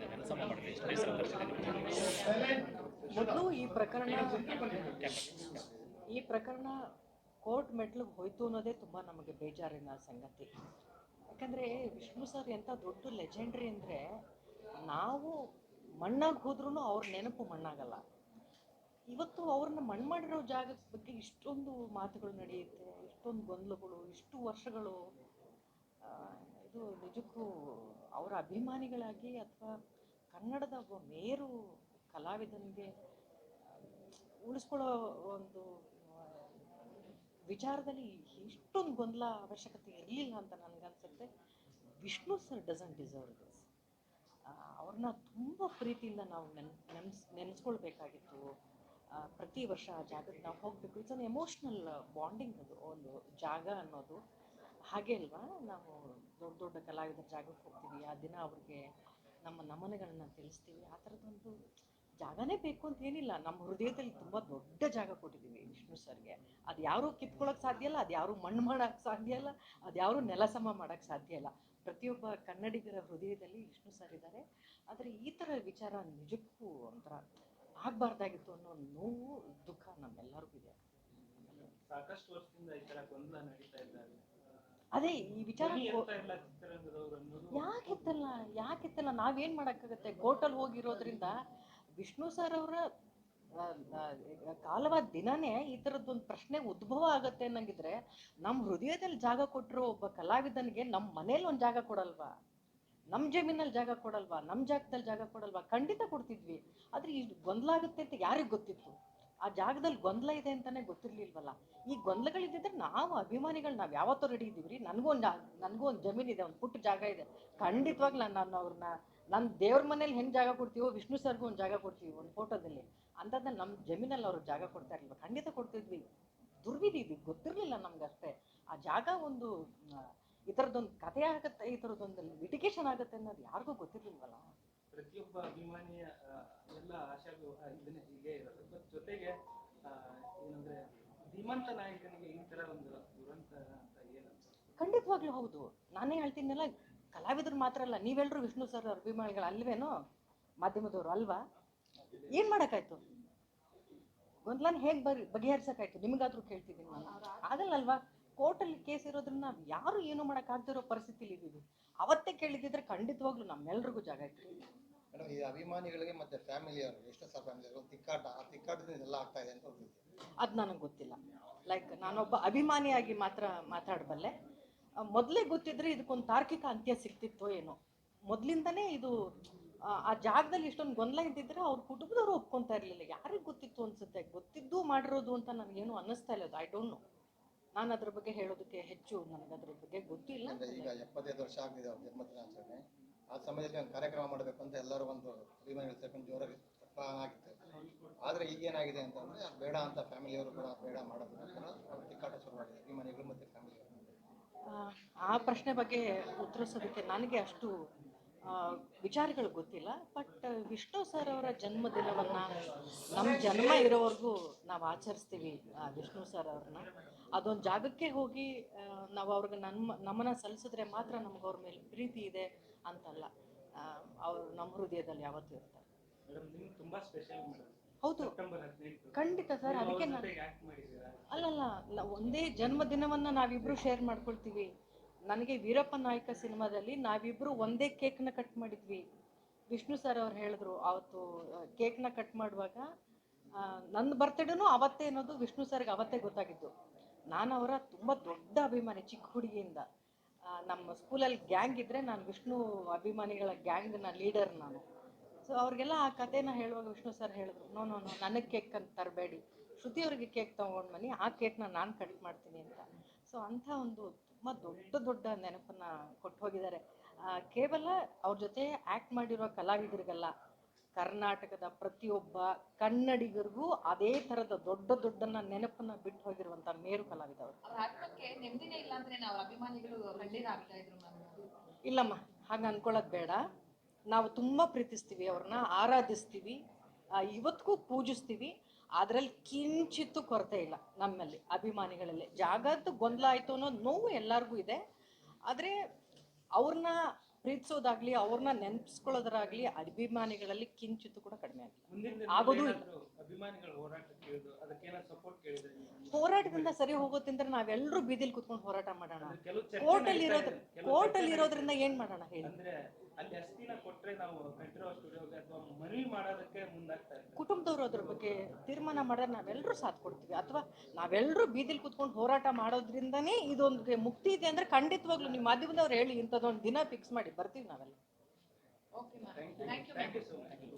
ಅಭಿಮಾನಿನ ನೆಲಸಮ ಮಾಡಿದ್ರೆ ಎಷ್ಟು ಬೇಸರ ಮೊದಲು ಈ ಪ್ರಕರಣ ಕೋರ್ಟ್ ಮೆಟ್ಲಿಗೆ ಹೋಯ್ತು ಅನ್ನೋದೇ ತುಂಬ ನಮಗೆ ಬೇಜಾರಿನ ಸಂಗತಿ. ಯಾಕಂದರೆ ವಿಷ್ಣು ಸರ್ ಎಂಥ ದೊಡ್ಡ ಲೆಜೆಂಡ್ರಿ ಅಂದರೆ, ನಾವು ಮಣ್ಣಾಗಿ ಹೋದ್ರೂ ಅವ್ರ ನೆನಪು ಮಣ್ಣಾಗಲ್ಲ. ಇವತ್ತು ಅವ್ರನ್ನ ಮಣ್ಣು ಮಾಡಿರೋ ಜಾಗದ ಬಗ್ಗೆ ಇಷ್ಟೊಂದು ಮಾತುಗಳು ನಡೆಯುತ್ತೆ, ಇಷ್ಟೊಂದು ಗೊಂದಲಗಳು, ಇಷ್ಟು ವರ್ಷಗಳು. ಇದು ನಿಜಕ್ಕೂ ಅವರ ಅಭಿಮಾನಿಗಳಾಗಿ ಅಥವಾ ಕನ್ನಡದ ಒಬ್ಬ ಮೇರು ಕಲಾವಿದನಿಗೆ ಉಳಿಸ್ಕೊಳ್ಳೋ ಒಂದು ವಿಚಾರದಲ್ಲಿ ಇಷ್ಟೊಂದು ಗೊಂದಲ ಅವಶ್ಯಕತೆ ಇರಲಿಲ್ಲ ಅಂತ ನನಗನ್ಸುತ್ತೆ. Vishnu sir doesn't deserve this. ಅವ್ರನ್ನ ತುಂಬ ಪ್ರೀತಿಯಿಂದ ನಾವು ನೆನೆಸ್ಕೊಳ್ಬೇಕಾಗಿತ್ತು. ಪ್ರತಿ ವರ್ಷ ಆ ಜಾಗಕ್ಕೆ ನಾವು ಹೋಗಬೇಕು. It's an emotional bonding. ಅದು ಒಂದು ಜಾಗ ಅನ್ನೋದು ಹಾಗೆ ಅಲ್ವಾ. ನಾವು ದೊಡ್ಡ ದೊಡ್ಡ ಕಲಾವಿದರ ಜಾಗಕ್ಕೆ ಹೋಗ್ತೀವಿ, ಆ ದಿನ ಅವ್ರಿಗೆ ನಮ್ಮ ನಮನಗಳನ್ನ ತಿಳಿಸ್ತೀವಿ. ಆ ಥರದ್ದೊಂದು ಜಾಗನೇ ಬೇಕು ಅಂತ ಏನಿಲ್ಲ, ನಮ್ಮ ಹೃದಯದಲ್ಲಿ ತುಂಬ ದೊಡ್ಡ ಜಾಗ ಕೊಟ್ಟಿದ್ದೀವಿ ವಿಷ್ಣು ಸರ್ಗೆ. ಅದು ಯಾರೂ ಕಿತ್ಕೊಳ್ಳೋಕೆ ಸಾಧ್ಯ ಇಲ್ಲ, ಅದು ಯಾರೂ ಮಣ್ಣು ಮಾಡೋಕ್ಕೆ ಸಾಧ್ಯ ಇಲ್ಲ, ಅದು ಯಾರೂ ನೆಲಸಮ ಮಾಡೋಕ್ಕೆ ಸಾಧ್ಯ ಇಲ್ಲ. ಪ್ರತಿಯೊಬ್ಬ ಕನ್ನಡಿಗರ ಹೃದಯದಲ್ಲಿ ವಿಷ್ಣು ಸರ್ ಇದ್ದಾರೆ. ಆದರೆ ಈ ಥರ ವಿಚಾರ ನಿಜಕ್ಕೂ ಒಂಥರ ಆಗಬಾರ್ದಾಗಿತ್ತು ಅನ್ನೋ ನೋವು, ದುಃಖ ನಮ್ಮೆಲ್ಲರಿಗೂ ಇದೆ. ಸಾಕಷ್ಟು ವರ್ಷದಿಂದ ಈ ಥರ ಗೊಂದಲ ನಡೀತಾ ಇದ್ದಾರೆ. ಅದೇ ಈ ವಿಚಾರ ಯಾಕೆತ್ತಲ್ಲ ನಾವೇನು ಮಾಡೋಕ್ಕಾಗತ್ತೆ? ಕೋರ್ಟಲ್ಲಿ ಹೋಗಿರೋದ್ರಿಂದ ವಿಷ್ಣು ಸರ್ ಅವರ ಕಾಲವಾದ ದಿನನೇ ಈ ಥರದ್ದೊಂದು ಪ್ರಶ್ನೆ ಉದ್ಭವ ಆಗುತ್ತೆ ಅನ್ನಂಗಿದ್ರೆ, ನಮ್ಮ ಹೃದಯದಲ್ಲಿ ಜಾಗ ಕೊಟ್ಟಿರೋ ಒಬ್ಬ ಕಲಾವಿದನಿಗೆ ನಮ್ಮ ಮನೇಲಿ ಒಂದು ಜಾಗ ಕೊಡಲ್ವಾ? ನಮ್ಮ ಜಮೀನಲ್ಲಿ ಜಾಗ ಕೊಡಲ್ವಾ? ನಮ್ಮ ಜಾಗದಲ್ಲಿ ಜಾಗ ಕೊಡಲ್ವಾ? ಖಂಡಿತ ಕೊಡ್ತಿದ್ವಿ. ಆದರೆ ಈ ಗೊಂದಲ ಆಗುತ್ತೆ ಅಂತ ಯಾರಿಗೆ ಗೊತ್ತಿತ್ತು? ಆ ಜಾಗದಲ್ಲಿ ಗೊಂದಲ ಇದೆ ಅಂತಲೇ ಗೊತ್ತಿರಲಿಲ್ವಲ್ಲ. ಈ ಗೊಂದಲಗಳಿದ್ದಿದ್ರೆ ನಾವು ಅಭಿಮಾನಿಗಳು ನಾವು ಯಾವತ್ತೂ ರೆಡಿ ಇದ್ದೀವಿ ರೀ. ನನಗೂ ಒಂದು ಜಮೀನಿದೆ, ಒಂದು ಪುಟ್ಟ ಜಾಗ ಇದೆ. ಖಂಡಿತವಾಗ್ಲೂ ನಾನು ಅವ್ರನ್ನ ನನ್ನ ದೇವ್ರ ಮನೇಲಿ ಹೆಂಗೆ ಜಾಗ ಕೊಡ್ತೀವೋ ವಿಷ್ಣು ಸರ್ಗೂ ಒಂದು ಜಾಗ ಕೊಡ್ತೀವಿ ಒಂದು ಫೋಟೋದಲ್ಲಿ. ಅಂಥದ್ದನ್ನ ನಮ್ಮ ಜಮೀನಲ್ಲಿ ಅವ್ರಿಗೆ ಜಾಗ ಕೊಡ್ತಾ ಇರಲಿಲ್ಲ. ಖಂಡಿತ ಕೊಡ್ತಿದ್ವಿ. ದುರ್ವಿಧಿ ಇದು ಗೊತ್ತಿರಲಿಲ್ಲ ನಮಗಷ್ಟೇ. ಆ ಜಾಗ ಒಂದು ಈ ಥರದ್ದೊಂದು ಕಥೆ ಆಗುತ್ತೆ, ಈ ಥರದ್ದೊಂದು ಲಿಟಿಗೇಷನ್ ಆಗುತ್ತೆ ಅನ್ನೋದು ಯಾರಿಗೂ ಗೊತ್ತಿರಲಿಲ್ವಲ್ಲ. ಪ್ರತಿಯೊಬ್ಬ ಅಭಿಮಾನಿಯ ಎಲ್ಲ ಆಶಾಗಳು ಇದನ್ನೇ ಹೀಗೆ ಇರೋದು. ಜೊತೆಗೆ ಏನಂದ್ರೆ ಧೀಮಂತ ನಾಯಕನಿಗೆ ಈ ಥರ ಒಂದು ದುರಂತ ಅಂತ ಏನಂತ? ಖಂಡಿತವಾಗ್ಲೂ ಹೌದು. ನಾನೇ ಹೇಳ್ತೀನಲ್ಲ, ಕಲಾವಿದರು ಮಾತ್ರ ಅಲ್ಲ, ನೀವೆಲ್ಲರೂ ವಿಷ್ಣು ಸರ್ ಅಭಿಮಾನಿಗಳು ಅಲ್ವೇನೋ? ಮಾಧ್ಯಮದವರು ಅಲ್ವಾ? ಏನು ಮಾಡೋಕ್ಕಾಯ್ತು? ಗೊಂದಲನ ಹೇಗೆ ಬಗೆಹರಿಸೋಕ್ಕಾಯ್ತು? ನಿಮಗಾದ್ರೂ ಕೇಳ್ತಿದ್ದೀನಿ ನಾನು. ಆಗಲ್ಲಲ್ವಾ? ಕೋರ್ಟಲ್ಲಿ ಕೇಸ್ ಇರೋದ್ರಿಂದ ನಾವು ಯಾರು ಏನು ಮಾಡೋಕ್ಕಾಗ್ದಿರೋ ಪರಿಸ್ಥಿತಿಲಿ ಇದ್ದೀವಿ. ಅವತ್ತೇ ಕೇಳಿದ್ರೆ ಖಂಡಿತವಾಗ್ಲೂ ನಮ್ಮೆಲ್ರಿಗೂ ಜಾಗ ಇತ್ತು. ಮೇಡಮ್, ಈ ಅಭಿಮಾನಿಗಳಿಗೆ ಮತ್ತೆ ಫ್ಯಾಮಿಲಿಯವರು ಎಷ್ಟು ಸಹ ಫ್ಯಾಮಿಲಿ ತಿಕ್ಕಾಟ, ಆ ತಿಕ್ಕಾಟದಿಂದ ಎಲ್ಲ ಆಗ್ತಾ ಇದೆ ಅಂತ ಅದು ನನಗೆ ಗೊತ್ತಿಲ್ಲ. ಲೈಕ್ ನಾನೊಬ್ಬ ಅಭಿಮಾನಿಯಾಗಿ ಮಾತ್ರ ಮಾತಾಡಬಲ್ಲೆ. ಮೊದಲೇ ಗೊತ್ತಿದ್ರೆ ಇದಕ್ಕೊಂದು ತಾರ್ಕಿಕ ಅಂತ್ಯ ಸಿಗ್ತಿತ್ತೋ ಏನೋ. ಮೊದಲಿಂದನೇ ಇದು ಆ ಜಾಗದಲ್ಲಿ ಇಷ್ಟೊಂದು ಗೊಂದಲ ಇದ್ದಿದ್ರೆ ಅವ್ರ ಕುಟುಂಬದವರು ಒಪ್ಕೊತಾ ಇರಲಿಲ್ಲ. ಯಾರಿಗೆ ಗೊತ್ತಿತ್ತು ಅನ್ಸುತ್ತೆ? ಗೊತ್ತಿದ್ದು ಮಾಡಿರೋದು ಅಂತ ನನಗೇನು ಅನ್ನಿಸ್ತಾ ಇಲ್ಲ. I don't know. ನಾನು ಅದ್ರ ಬಗ್ಗೆ ಹೇಳೋದಕ್ಕೆ ಹೆಚ್ಚು ನನಗದ್ರ ಬಗ್ಗೆ ಗೊತ್ತಿಲ್ಲ. ಈಗ 75 ವರ್ಷ ಆಗಿದೆ ಅವ್ರ ಜನ್ಮದಿನಾಚರಣೆ. ಆ ಸಮಯದಲ್ಲಿ ಒಂದು ಕಾರ್ಯಕ್ರಮ ಮಾಡಬೇಕು ಅಂತ ಎಲ್ಲರೂ ಒಂದು ಅಭಿಮಾನಿಗಳು ಸೇರ್ಕೊಂಡು ಜೋರಾಗಿ ಆಗಿತ್ತು. ಆದರೆ ಈಗೇನಾಗಿದೆ ಅಂತಂದರೆ ಅದು ಬೇಡ ಅಂತ ಫ್ಯಾಮಿಲಿಯವರು ಕೂಡ ಬೇಡ ಮಾಡೋದನ್ನ ತಿಕ್ಕಾಟ ಶುರುವಾಗಿದೆ ಅಭಿಮಾನಿಗಳು ಮತ್ತು ಫ್ಯಾಮಿಲಿಯವರು. ಆ ಪ್ರಶ್ನೆ ಬಗ್ಗೆ ಉತ್ತರಿಸೋದಕ್ಕೆ ನನಗೆ ಅಷ್ಟು ವಿಚಾರಗಳು ಗೊತ್ತಿಲ್ಲ. ಬಟ್ ವಿಷ್ಣು ಸರ್ ಅವರ ಜನ್ಮದಿನವನ್ನು ನಮ್ಮ ಜನ್ಮ ಇರೋವರೆಗೂ ನಾವು ಆಚರಿಸ್ತೀವಿ. ವಿಷ್ಣು ಸರ್ ಅವ್ರನ್ನ ಅದೊಂದು ಜಾಗಕ್ಕೆ ಹೋಗಿ ನಾವು ಅವ್ರಿಗೆ ನಮನ ಸಲ್ಲಿಸಿದ್ರೆ ಮಾತ್ರ ನಮ್ಗೆ ಅವ್ರ ಮೇಲೆ ಪ್ರೀತಿ ಇದೆ ಅಂತಲ್ಲ. ಅವರು ನಮ್ಮ ಹೃದಯದಲ್ಲಿ ಯಾವತ್ತೂ ಇರ್ತಾರೆ. ಹೌದು, ಖಂಡಿತ ಸರ್. ಅದಕ್ಕೆ ಅಲ್ಲಲ್ಲ, ಒಂದೇ ಜನ್ಮದಿನವನ್ನು ನಾವಿಬ್ಬರು ಶೇರ್ ಮಾಡ್ಕೊಳ್ತೀವಿ. ನನಗೆ ವೀರಪ್ಪ ನಾಯಕ ಸಿನಿಮಾದಲ್ಲಿ ನಾವಿಬ್ಬರು ಒಂದೇ ಕೇಕ್ನ ಕಟ್ ಮಾಡಿದ್ವಿ. ವಿಷ್ಣು ಸರ್ ಅವ್ರು ಹೇಳಿದ್ರು ಅವತ್ತು ಕೇಕ್ನ ಕಟ್ ಮಾಡುವಾಗ, ನನ್ನ ಬರ್ತ್ಡೇನೂ ಅವತ್ತೇ ಅನ್ನೋದು ವಿಷ್ಣು ಸರ್ಗೆ ಅವತ್ತೇ ಗೊತ್ತಾಗಿದ್ದು. ನಾನು ಅವರ ತುಂಬ ದೊಡ್ಡ ಅಭಿಮಾನಿ ಚಿಕ್ಕ ಹುಡುಗಿಯಿಂದ. ನಮ್ಮ ಸ್ಕೂಲಲ್ಲಿ ಗ್ಯಾಂಗ್ ಇದ್ದರೆ ನಾನು ವಿಷ್ಣು ಅಭಿಮಾನಿಗಳ ಗ್ಯಾಂಗ್ನ ಲೀಡರ್ ನಾನು. ಸೊ ಅವ್ರಿಗೆಲ್ಲ ಆ ಕಥೆನ ಹೇಳುವಾಗ ವಿಷ್ಣು ಸರ್ ಹೇಳಿದ್ರು, ನೋ ನನಗೆ ಕೇಕ್ ಅಂತ ತರಬೇಡಿ, ಶ್ರುತಿಯವ್ರಿಗೆ ಕೇಕ್ ತೊಗೊಂಡು ಬನ್ನಿ, ಆ ಕೇಕ್ನ ನಾನು ಕಟ್ ಮಾಡ್ತೀನಿ ಅಂತ. ಸೊ ಅಂಥ ಒಂದು ತುಂಬ ದೊಡ್ಡ ನೆನಪನ್ನು ಕೊಟ್ಟು ಹೋಗಿದ್ದಾರೆ. ಕೇವಲ ಅವ್ರ ಜೊತೆ ಆ್ಯಕ್ಟ್ ಮಾಡಿರೋ ಕಲಾವಿದರಿಗಲ್ಲ, ಕರ್ನಾಟಕದ ಪ್ರತಿಯೊಬ್ಬ ಕನ್ನಡಿಗರಿಗೂ ಅದೇ ಥರದ ದೊಡ್ಡನ್ನ ನೆನಪನ್ನು ಬಿಟ್ಟು ಹೋಗಿರುವಂಥ ಮೇರು ಕಲಾವಿದವರು. ಇಲ್ಲಮ್ಮ, ಹಾಗೆ ಅಂದ್ಕೊಳ್ಳೋದು ಬೇಡ. ನಾವು ತುಂಬ ಪ್ರೀತಿಸ್ತೀವಿ, ಅವ್ರನ್ನ ಆರಾಧಿಸ್ತೀವಿ, ಇವತ್ತಿಗೂ ಪೂಜಿಸ್ತೀವಿ. ಅದರಲ್ಲಿ ಕಿಂಚಿತ್ತು ಕೊರತೆ ಇಲ್ಲ ನಮ್ಮಲ್ಲಿ ಅಭಿಮಾನಿಗಳಲ್ಲಿ. ಜಾಗದ್ದು ಗೊಂದಲ ಆಯಿತು ಅನ್ನೋ ನೋವು ಎಲ್ಲರಿಗೂ ಇದೆ. ಆದರೆ ಅವ್ರನ್ನ ಪ್ರೀತಿಸೋದಾಗ್ಲಿ ಅವ್ರನ್ನ ನೆನಪಿಸ್ಕೊಳ್ಳೋದ್ರಾಗ್ಲಿ ಅಭಿಮಾನಿಗಳಲ್ಲಿ ಕಿಂಚಿತ್ತು ಕೂಡ ಕಡಿಮೆ ಆಗಿಲ್ಲ. ಮುಂದಿನ ಆಗೋದು ಏನಾದ್ರು ಅಭಿಮಾನಿಗಳ ಹೋರಾಟ ಕೇಳಿದ್ರು ಅದಕ್ಕೇನಾದ್ರು ಸಪೋರ್ಟ್ ಕೇಳಿದ್ರೆ ನೀವು? ಹೋರಾಟದಿಂದ ಸರಿ ಹೋಗೋತಿಂದ್ರೆ ನಾವೆಲ್ಲರೂ ಬೀದಿಲಿ ಕುತ್ಕೊಂಡು ಹೋರಾಟ ಮಾಡೋಣ. ಅಂದ್ರೆ ಕೆಲವು ಚರ್ಚೆ ಕೋರ್ಟಲ್ಲಿ ನಡೀತಾ ಇರೋದ್ರ ಇದೆ. ಕೆಲವು ಕೋರ್ಟಲ್ಲಿ ಚರ್ಚೆ ಇರೋದ್ರಿಂದ ಏನ್ ಮಾಡೋಣ ಹೇಳಿ? ಅಂದ್ರೆ ಅಲ್ಲಿ ಅಷ್ಟು ದಿನ ಕೊಟ್ರೆ ನಾವು ಕಂಠೀರವ ಸ್ಟುಡಿಯೋಗೆ ಅಥವಾ ಮನವಿ ಮಾಡೋದಕ್ಕೆ ಮುಂದಾಗ್ತಾ ಇದ್ದಾರೆ. ಕುಟುಂಬದವರು ಅದ್ರ ಬಗ್ಗೆ ತೀರ್ಮಾನ ಮಾಡಿದ್ರೆ ನಾವೆಲ್ಲರೂ ಸಾಥ್ ಕೊಡ್ತೀವಿ. ಅಥವಾ ನಾವೆಲ್ಲರೂ ಬೀದಿಲಿ ಕುತ್ಕೊಂಡು ಹೋರಾಟ ಮಾಡೋದ್ರಿಂದನೇ ಇದೊಂದು ಮುಕ್ತಿ ಇದೆ ಅಂದ್ರೆ ಖಂಡಿತವಾಗ್ಲೂ ನಿಮ್ಮ ಮಾಧ್ಯಮದವ್ರು ಹೇಳಿ, ಇಂಥದ್ದೊಂದು ದಿನ ಫಿಕ್ಸ್ ಮಾಡಿ ಬರ್ತೀವಿ ನಾವೆಲ್ಲ. Thank you so much.